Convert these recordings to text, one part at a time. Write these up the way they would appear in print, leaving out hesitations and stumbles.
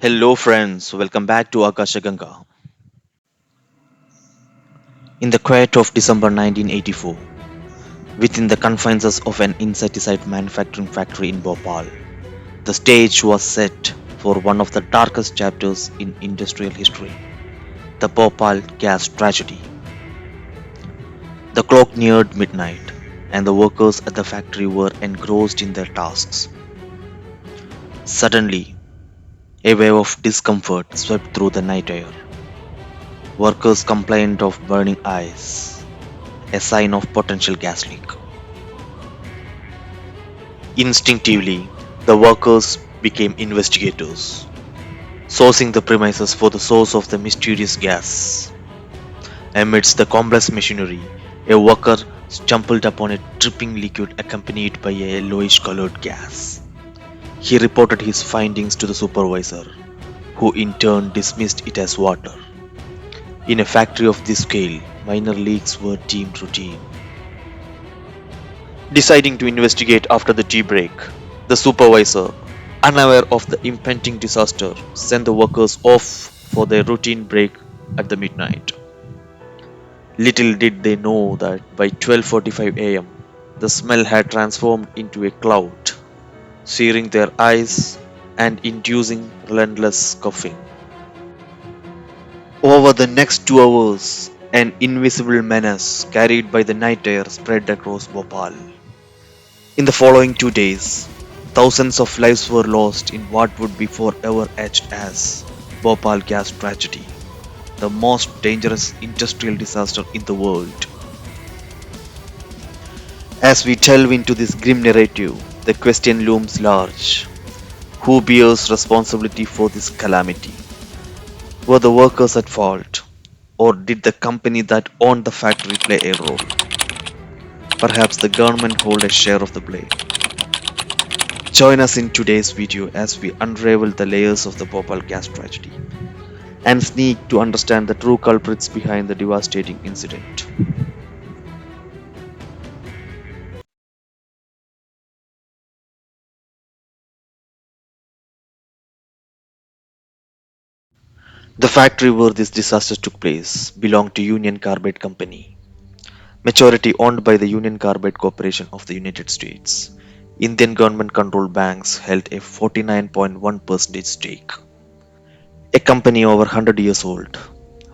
Hello, friends. Welcome back to Akashaganga. In the quiet of December 1984, within the confines of an insecticide manufacturing factory in Bhopal, the stage was set for one of the darkest chapters in industrial history, the Bhopal Gas Tragedy. The clock neared midnight, and the workers at the factory were engrossed in their tasks. Suddenly, a wave of discomfort swept through the night air. Workers complained of burning eyes, a sign of potential gas leak. Instinctively, the workers became investigators, sourcing the premises for the source of the mysterious gas. Amidst the complex machinery, a worker stumbled upon a dripping liquid accompanied by a yellowish colored gas. He reported his findings to the supervisor, who in turn dismissed it as water. In a factory of this scale, minor leaks were deemed routine. Deciding to investigate after the tea break, the supervisor, unaware of the impending disaster, sent the workers off for their routine break at the midnight. Little did they know that by 12:45 a.m., the smell had transformed into a cloud, searing their eyes and inducing relentless coughing. Over the next 2 hours, an invisible menace carried by the night air spread across Bhopal. In the following 2 days, thousands of lives were lost in what would be forever etched as Bhopal Gas Tragedy, the most dangerous industrial disaster in the world. As we delve into this grim narrative, the question looms large. Who bears responsibility for this calamity? Were the workers at fault? Or did the company that owned the factory play a role? Perhaps the government hold a share of the blame. Join us in today's video as we unravel the layers of the Bhopal gas tragedy and sneak to understand the true culprits behind the devastating incident. The factory where this disaster took place belonged to Union Carbide Company, majority owned by the Union Carbide Corporation of the United States. Indian government controlled banks held a 49.1% stake. A company over 100 years old,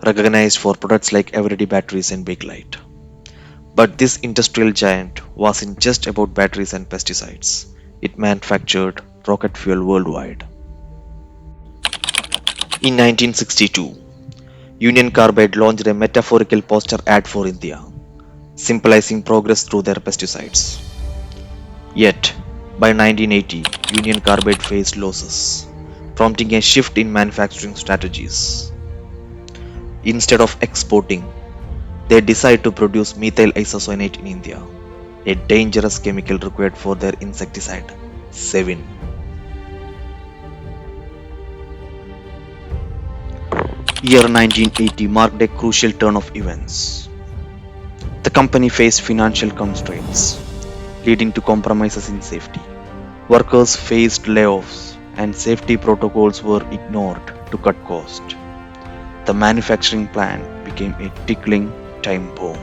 recognized for products like everyday batteries and bakelite. But this industrial giant wasn't just about batteries and pesticides. It manufactured rocket fuel worldwide. In 1962, Union Carbide launched a metaphorical poster ad for India, symbolizing progress through their pesticides. Yet, by 1980, Union Carbide faced losses, prompting a shift in manufacturing strategies. Instead of exporting, they decided to produce methyl isocyanate in India, a dangerous chemical required for their insecticide, Sevin. Year 1980 marked a crucial turn of events. The company faced financial constraints, leading to compromises in safety. Workers faced layoffs, and safety protocols were ignored to cut costs. The manufacturing plant became a tickling time bomb.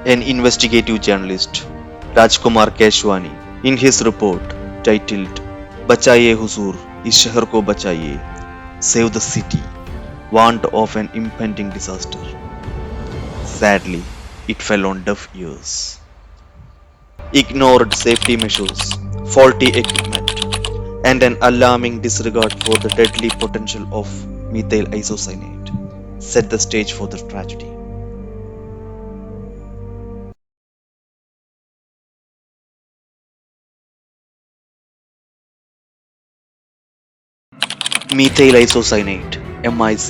An investigative journalist, Rajkumar Keshwani, in his report titled "Bachaye Huzur, is Shahar ko bachaye, Save the City," warned of an impending disaster. Sadly, it fell on deaf ears. Ignored safety measures, faulty equipment, and an alarming disregard for the deadly potential of methyl isocyanate set the stage for the tragedy. Methyl isocyanate, MIC,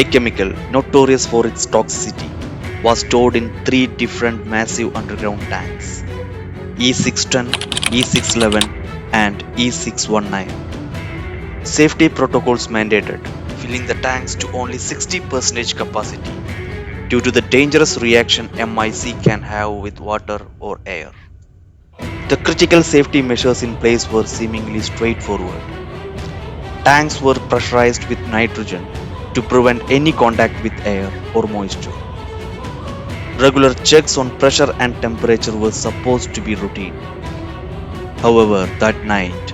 a chemical notorious for its toxicity, was stored in three different massive underground tanks: E610, E611, and E619. Safety protocols mandated filling the tanks to only 60% capacity due to the dangerous reaction MIC can have with water or air. The critical safety measures in place were seemingly straightforward. Tanks were pressurized with nitrogen to prevent any contact with air or moisture. Regular checks on pressure and temperature were supposed to be routine. However, that night,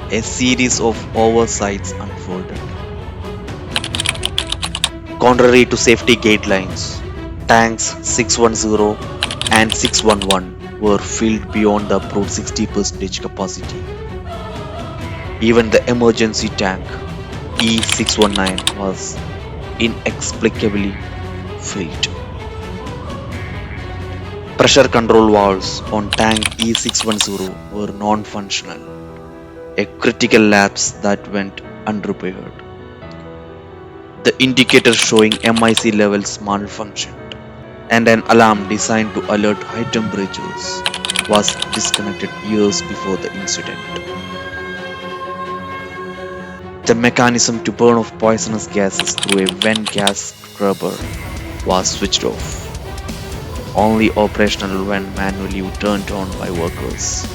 a series of oversights unfolded. Contrary to safety guidelines, tanks 610 and 611 were filled beyond the approved 60% capacity. Even the emergency tank E619 was inexplicably filled. Pressure control valves on tank E610 were non-functional, a critical lapse that went unrepaired. The indicator showing MIC levels malfunctioned, and an alarm designed to alert high temperatures was disconnected years before the incident. The mechanism to burn off poisonous gases through a vent gas scrubber was switched off, only operational when manually turned on by workers.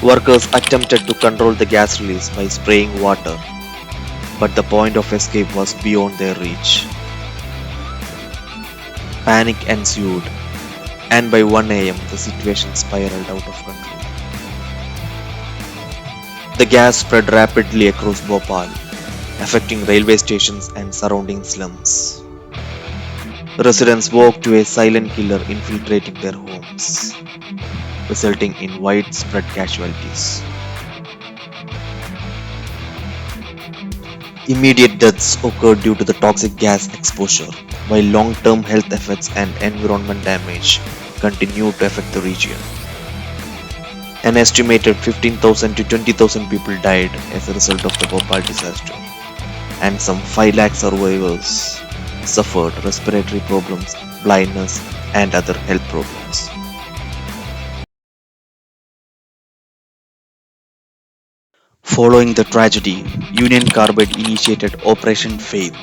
Workers attempted to control the gas release by spraying water, but the point of escape was beyond their reach. Panic ensued, and by 1 am the situation spiraled out of control. The gas spread rapidly across Bhopal, affecting railway stations and surrounding slums. Residents woke to a silent killer infiltrating their homes, resulting in widespread casualties. Immediate deaths occurred due to the toxic gas exposure, while long-term health effects and environment damage continued to affect the region. An estimated 15,000 to 20,000 people died as a result of the Bhopal disaster, and some 5 lakh survivors suffered respiratory problems, blindness, and other health problems. Following the tragedy, Union Carbide initiated Operation Faith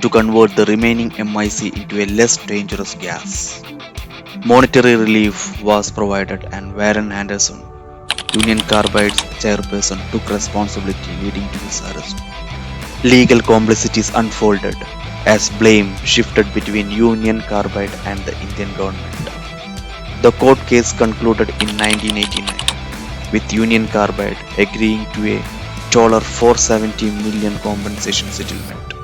to convert the remaining MIC into a less dangerous gas. Monetary relief was provided, and Warren Anderson, Union Carbide's chairperson, took responsibility, leading to his arrest. Legal complicities unfolded as blame shifted between Union Carbide and the Indian government. The court case concluded in 1989, with Union Carbide agreeing to a $470 million compensation settlement.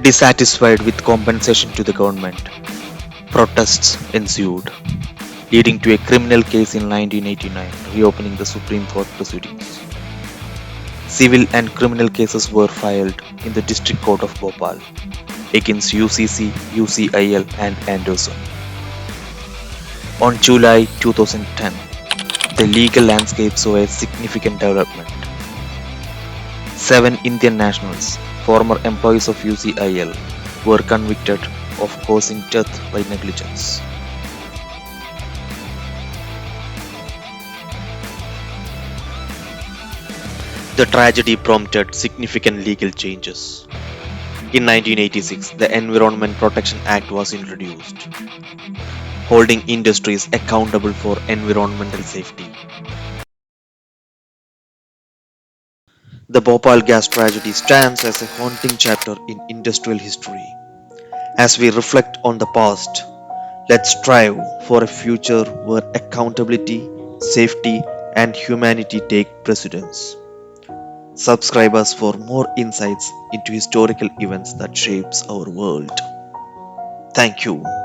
Dissatisfied with compensation to the government, protests ensued, leading to a criminal case in 1989, reopening the Supreme Court proceedings. Civil and criminal cases were filed in the District Court of Bhopal against UCC, UCIL, and Anderson. On July 2010, the legal landscape saw a significant development. 7 Indian nationals, former employees of UCIL, were convicted of causing death by negligence. The tragedy prompted significant legal changes. In 1986, the Environment Protection Act was introduced, holding industries accountable for environmental safety. The Bhopal Gas Tragedy stands as a haunting chapter in industrial history, As we reflect on the past, let's strive for a future where accountability, safety, and humanity take precedence. Subscribe us for more insights into historical events that shapes our world. Thank you.